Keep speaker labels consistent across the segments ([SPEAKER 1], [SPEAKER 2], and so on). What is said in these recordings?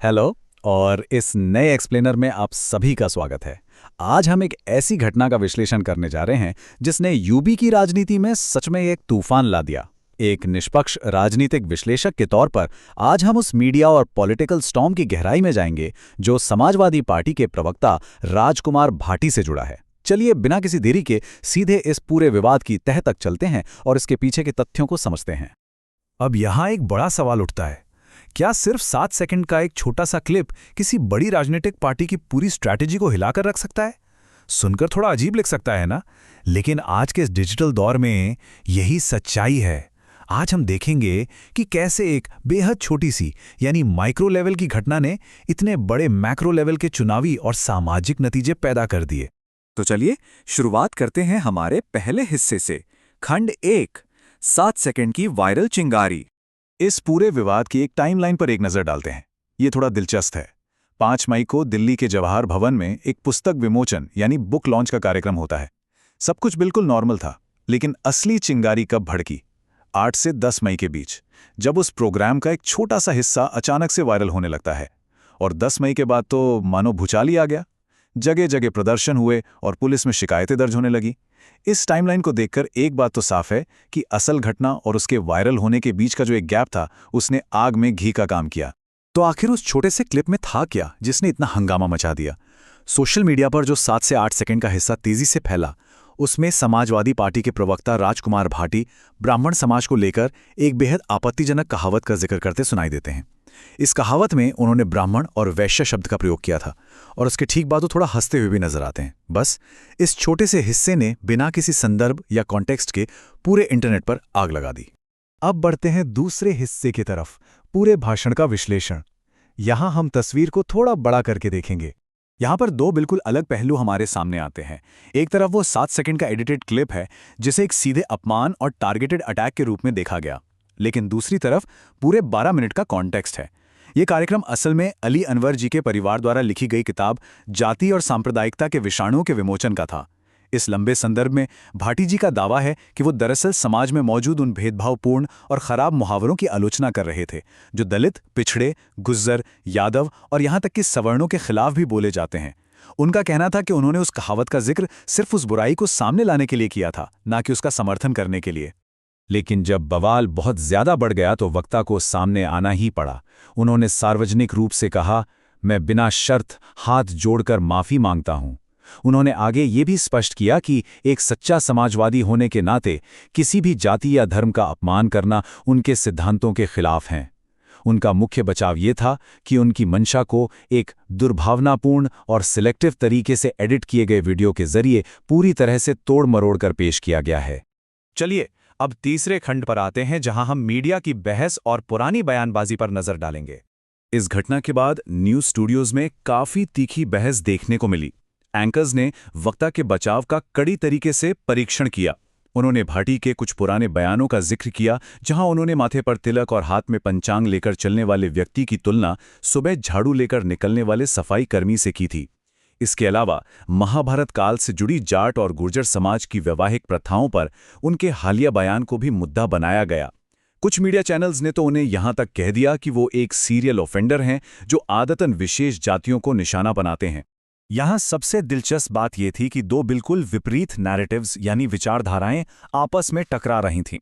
[SPEAKER 1] Hello. और इस नए एक्सप्लेनर में आप सभी का स्वागत है। आज हम एक ऐसी घटना का विश्लेषण करने जा रहे हैं जिसने यूपी की राजनीति में सच में एक तूफान ला दिया। एक निष्पक्ष राजनीतिक विश्लेषक के तौर पर आज हम उस मीडिया और पॉलिटिकल स्टॉर्म की गहराई में जाएंगे जो समाजवादी पार्टी के प्रवक्ता राजकुमार भाटी से जुड़ा है। चलिए बिना किसी देरी के सीधे इस पूरे विवाद की तह तक चलते हैं और इसके पीछे के तथ्यों को समझते हैं।
[SPEAKER 2] अब यहाँ एक बड़ा सवाल उठता है, क्या सिर्फ 7 सेकंड का एक छोटा सा क्लिप किसी बड़ी राजनीतिक पार्टी की पूरी स्ट्रैटेजी को हिलाकर रख सकता है? सुनकर थोड़ा अजीब लग सकता है ना, लेकिन आज के इस डिजिटल दौर में यही सच्चाई है। आज हम देखेंगे कि कैसे एक बेहद छोटी सी यानी माइक्रो लेवल की घटना ने इतने बड़े मैक्रो लेवल के चुनावी और सामाजिक नतीजे पैदा कर दिए।
[SPEAKER 3] तो चलिए शुरुआत करते हैं हमारे पहले हिस्से से। खंड 1, 7 सेकंड की वायरल चिंगारी।
[SPEAKER 2] इस पूरे विवाद की एक टाइमलाइन पर एक नजर डालते हैं। ये थोड़ा दिलचस्प है। 5 मई को दिल्ली के जवाहर भवन में एक पुस्तक विमोचन यानी बुक लॉन्च का कार्यक्रम होता है। सब कुछ बिल्कुल नॉर्मल था, लेकिन असली चिंगारी कब भड़की? 8 से 10 मई के बीच, जब उस प्रोग्राम का एक छोटा सा हिस्सा अचानक से वायरल होने लगता है। और 10 मई के बाद तो मानो भूचाल ही आ गया। जगह जगह प्रदर्शन हुए और पुलिस में शिकायतें दर्ज होने लगी। इस टाइमलाइन को देखकर एक बात तो साफ है कि असल घटना और उसके वायरल होने के बीच का जो एक गैप था, उसने आग में घी का काम किया। तो आखिर उस छोटे से क्लिप में था क्या जिसने इतना हंगामा मचा दिया? सोशल मीडिया पर जो 7 से 8 सेकंड का हिस्सा तेजी से फैला, उसमें समाजवादी पार्टी के प्रवक्ता राजकुमार भाटी ब्राह्मण समाज को लेकर एक बेहद आपत्तिजनक कहावत का जिक्र करते सुनाई देते हैं। इस कहावत में उन्होंने ब्राह्मण और वैश्य शब्द का प्रयोग किया था, और उसके ठीक बाद वो थोड़ा हंसते हुए भी नजर आते हैं। बस इस छोटे से हिस्से ने बिना किसी संदर्भ या कॉन्टेक्स्ट के पूरे इंटरनेट पर आग लगा दी। अब बढ़ते हैं दूसरे हिस्से की तरफ, पूरे भाषण का विश्लेषण। यहां हम तस्वीर को थोड़ा बड़ा करके देखेंगे। यहां पर 2 बिल्कुल अलग पहलू हमारे सामने आते हैं। एक तरफ वो 7 सेकंड का एडिटेड क्लिप है जिसे एक सीधे अपमान और टारगेटेड अटैक के रूप में देखा गया, लेकिन दूसरी तरफ पूरे 12 मिनट का कॉन्टेक्स्ट है। ये कार्यक्रम असल में अली अनवर जी के परिवार द्वारा लिखी गई किताब जाति और सांप्रदायिकता के विषाणुओं के विमोचन का था। इस लंबे संदर्भ में भाटी जी का दावा है कि वो दरअसल समाज में मौजूद उन भेदभावपूर्ण और खराब मुहावरों की आलोचना कर रहे थे जो दलित, पिछड़े, गुज्जर, यादव और यहां तक कि सवर्णों के खिलाफ भी बोले जाते हैं। उनका कहना था कि उन्होंने उस कहावत का जिक्र सिर्फ उस बुराई को सामने लाने के लिए किया था, ना कि उसका समर्थन करने के लिए। लेकिन जब बवाल बहुत ज्यादा बढ़ गया तो वक्ता को सामने आना ही पड़ा। उन्होंने सार्वजनिक रूप से कहा, मैं बिना शर्त हाथ जोड़कर माफी मांगता हूं। उन्होंने आगे ये भी स्पष्ट किया कि एक सच्चा समाजवादी होने के नाते किसी भी जाति या धर्म का अपमान करना उनके सिद्धांतों के खिलाफ है। उनका मुख्य बचाव ये था कि उनकी मंशा को एक दुर्भावनापूर्ण और सिलेक्टिव तरीके से एडिट किए गए वीडियो के जरिए पूरी तरह से तोड़ मरोड़ कर पेश किया गया है। चलिए अब तीसरे खंड पर आते हैं, जहां हम मीडिया की बहस और पुरानी बयानबाजी पर नजर डालेंगे। इस घटना के बाद न्यूज स्टूडियोज में काफी तीखी बहस देखने को मिली। एंकर्स ने वक्ता के बचाव का कड़ी तरीके से परीक्षण किया। उन्होंने भाटी के कुछ पुराने बयानों का जिक्र किया, जहां उन्होंने माथे पर तिलक और हाथ में पंचांग लेकर चलने वाले व्यक्ति की तुलना सुबह झाड़ू लेकर निकलने वाले सफाई कर्मी से की थी। इसके अलावा महाभारत काल से जुड़ी जाट और गुर्जर समाज की वैवाहिक प्रथाओं पर उनके हालिया बयान को भी मुद्दा बनाया गया। कुछ मीडिया चैनल्स ने तो उन्हें यहां तक कह दिया कि वो एक सीरियल ऑफेंडर हैं जो आदतन विशेष जातियों को निशाना बनाते हैं। यहां सबसे दिलचस्प बात यह थी कि 2 बिल्कुल विपरीत नैरेटिव्स यानी विचारधाराएं आपस में टकरा रही थीं।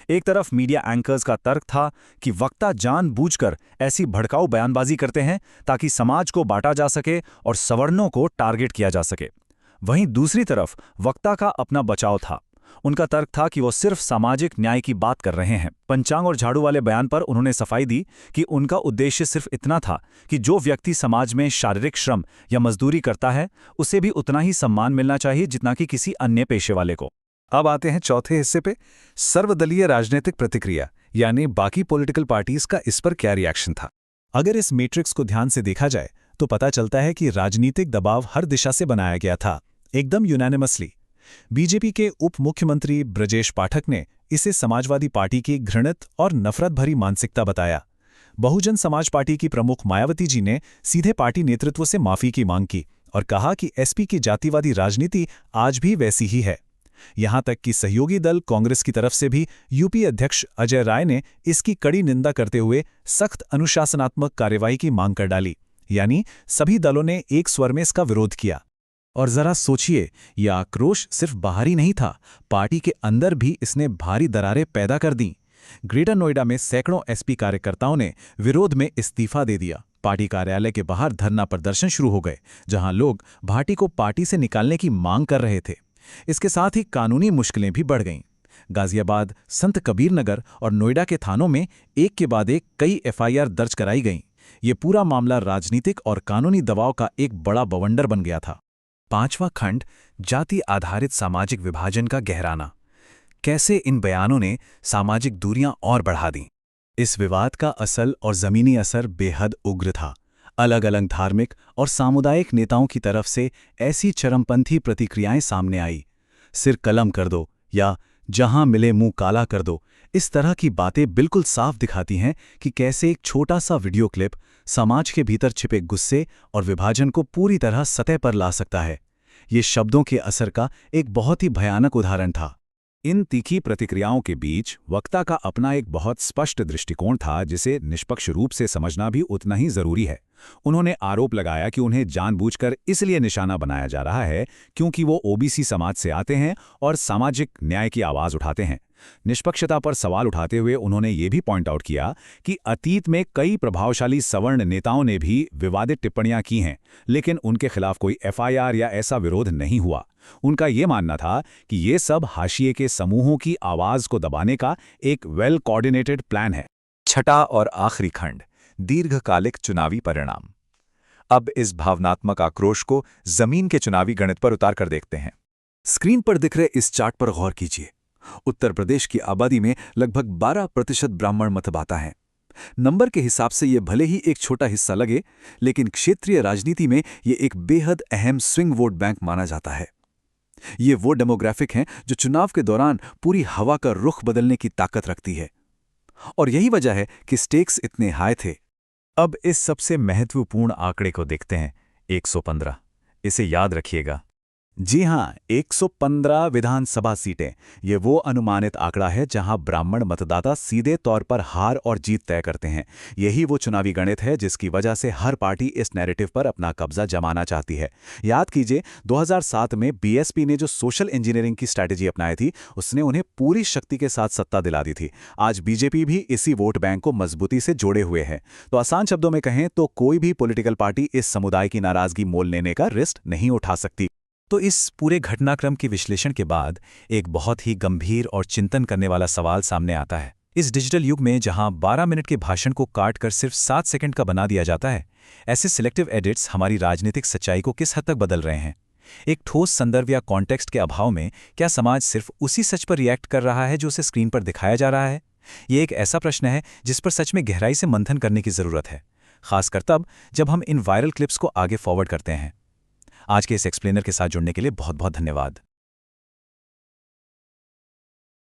[SPEAKER 2] एक तरफ मीडिया एंकर्स का तर्क था कि वक्ता जानबूझकर ऐसी भड़काऊ बयानबाजी करते हैं ताकि समाज को बांटा जा सके और सवर्णों को टारगेट किया जा सके। वहीं दूसरी तरफ वक्ता का अपना बचाव था। उनका तर्क था कि वो सिर्फ सामाजिक न्याय की बात कर रहे हैं। पंचांग और झाड़ू वाले बयान पर उन्होंने सफाई दी कि उनका उद्देश्य सिर्फ इतना था कि जो व्यक्ति समाज में शारीरिक श्रम या मजदूरी करता है उसे भी उतना ही सम्मान मिलना चाहिए जितना कि किसी अन्य पेशे वाले को। अब आते हैं चौथे हिस्से पे, सर्वदलीय राजनीतिक प्रतिक्रिया, यानी बाकी पॉलिटिकल पार्टीज का इस पर क्या रिएक्शन था। अगर इस मैट्रिक्स को ध्यान से देखा जाए तो पता चलता है कि राजनीतिक दबाव हर दिशा से बनाया गया था, एकदम यूनानिमसली। बीजेपी के उप मुख्यमंत्री ब्रजेश पाठक ने इसे समाजवादी पार्टी की घृणित और नफरत भरी मानसिकता बताया। बहुजन समाज पार्टी की प्रमुख मायावती जी ने सीधे पार्टी नेतृत्व से माफी की मांग की और कहा कि एसपी की जातिवादी राजनीति आज भी वैसी ही है।
[SPEAKER 1] यहां तक कि सहयोगी दल कांग्रेस की तरफ से भी यूपी अध्यक्ष अजय राय ने इसकी कड़ी निंदा करते हुए सख्त अनुशासनात्मक कार्रवाई की मांग कर डाली। यानी सभी दलों ने एक स्वर में इसका विरोध किया। और जरा सोचिए, यह आक्रोश सिर्फ बाहरी नहीं था, पार्टी के अंदर भी इसने भारी दरारें पैदा कर दी। ग्रेटर नोएडा में सैकड़ों एसपी कार्यकर्ताओं ने विरोध में इस्तीफा दे दिया। पार्टी कार्यालय के बाहर धरना प्रदर्शन शुरू हो गए, जहां लोग भाटी को पार्टी से निकालने की मांग कर रहे थे। इसके साथ ही कानूनी मुश्किलें भी बढ़ गईं। गाजियाबाद, संत कबीर नगर और नोएडा के थानों में एक के बाद एक कई एफआईआर दर्ज कराई गईं। ये पूरा मामला राजनीतिक और कानूनी दबाव का एक बड़ा बवंडर बन गया था। 5वां खंड, जाति आधारित सामाजिक विभाजन का गहराना। कैसे इन बयानों ने सामाजिक दूरियां और बढ़ा दी। इस विवाद का असल और जमीनी असर बेहद उग्र था। अलग अलग धार्मिक और सामुदायिक नेताओं की तरफ से ऐसी चरमपंथी प्रतिक्रियाएं सामने आई। सिर कलम कर दो या जहां मिले मुंह काला कर दो, इस तरह की बातें बिल्कुल साफ दिखाती हैं कि कैसे एक छोटा सा वीडियो क्लिप समाज के भीतर छिपे गुस्से और विभाजन को पूरी तरह सतह पर ला सकता है। ये शब्दों के असर का एक बहुत ही भयानक उदाहरण था।
[SPEAKER 2] इन तीखी प्रतिक्रियाओं के बीच वक्ता का अपना एक बहुत स्पष्ट दृष्टिकोण था, जिसे निष्पक्ष रूप से समझना भी उतना ही जरूरी है। उन्होंने आरोप लगाया कि उन्हें जानबूझकर इसलिए निशाना बनाया जा रहा है क्योंकि वो ओबीसी समाज से आते हैं और सामाजिक न्याय की आवाज उठाते हैं। निष्पक्षता पर सवाल उठाते हुए उन्होंने ये भी पॉइंट आउट किया कि अतीत में कई प्रभावशाली सवर्ण नेताओं ने भी विवादित टिप्पणियां की हैं, लेकिन उनके खिलाफ कोई एफआईआर या ऐसा विरोध नहीं हुआ। उनका ये मानना था कि ये सब हाशिए के समूहों की आवाज को दबाने का एक वेल कोऑर्डिनेटेड प्लान है।
[SPEAKER 3] छठा और आखिरी खंड, दीर्घकालिक चुनावी परिणाम। अब इस भावनात्मक आक्रोश को जमीन के चुनावी गणित पर उतार कर देखते हैं। स्क्रीन पर दिख रहे इस चार्ट पर गौर कीजिए। उत्तर प्रदेश की आबादी में लगभग 12% ब्राह्मण मतदाता हैं। नंबर के हिसाब से ये भले ही एक छोटा हिस्सा लगे, लेकिन क्षेत्रीय राजनीति में ये एक बेहद अहम स्विंग वोट बैंक माना जाता है। ये वो डेमोग्राफिक हैं जो चुनाव के दौरान पूरी हवा का रुख बदलने की ताकत रखती है। और यही वजह है कि स्टेक्स इतने हाई थे।
[SPEAKER 1] अब इस सबसे महत्वपूर्ण आंकड़े को देखते हैं, 115। इसे याद रखिएगा। जी हां, 115 विधानसभा सीटें। ये वो अनुमानित आंकड़ा है जहां ब्राह्मण मतदाता सीधे तौर पर हार और जीत तय करते हैं। यही वो चुनावी गणित है जिसकी वजह से हर पार्टी इस नैरेटिव पर अपना कब्जा जमाना चाहती है। याद कीजिए, 2007 में बीएसपी ने जो सोशल इंजीनियरिंग की स्ट्रैटेजी अपनाई थी, उसने उन्हें पूरी शक्ति के साथ सत्ता दिला दी थी। आज बीजेपी भी इसी वोट बैंक को मजबूती से जोड़े हुए है। तो आसान शब्दों में कहें तो कोई भी पॉलिटिकल पार्टी इस समुदाय की नाराजगी मोल लेने का रिस्क नहीं उठा सकती। तो इस पूरे घटनाक्रम के विश्लेषण के बाद एक बहुत ही गंभीर और चिंतन करने वाला सवाल सामने आता है। इस डिजिटल युग में जहां 12 मिनट के भाषण को काट कर सिर्फ 7 सेकंड का बना दिया जाता है, ऐसे सिलेक्टिव एडिट्स हमारी राजनीतिक सच्चाई को किस हद तक बदल रहे हैं। एक ठोस संदर्भ या कॉन्टेक्स्ट के अभाव में क्या समाज सिर्फ उसी सच पर रिएक्ट कर रहा है जो उसे स्क्रीन पर दिखाया जा रहा है? ये एक ऐसा प्रश्न है जिस पर सच में गहराई से मंथन करने की जरूरत है, खासकर तब जब हम इन वायरल क्लिप्स को आगे फॉरवर्ड करते हैं। आज के इस एक्सप्लेनर के साथ जुड़ने के लिए बहुत बहुत धन्यवाद।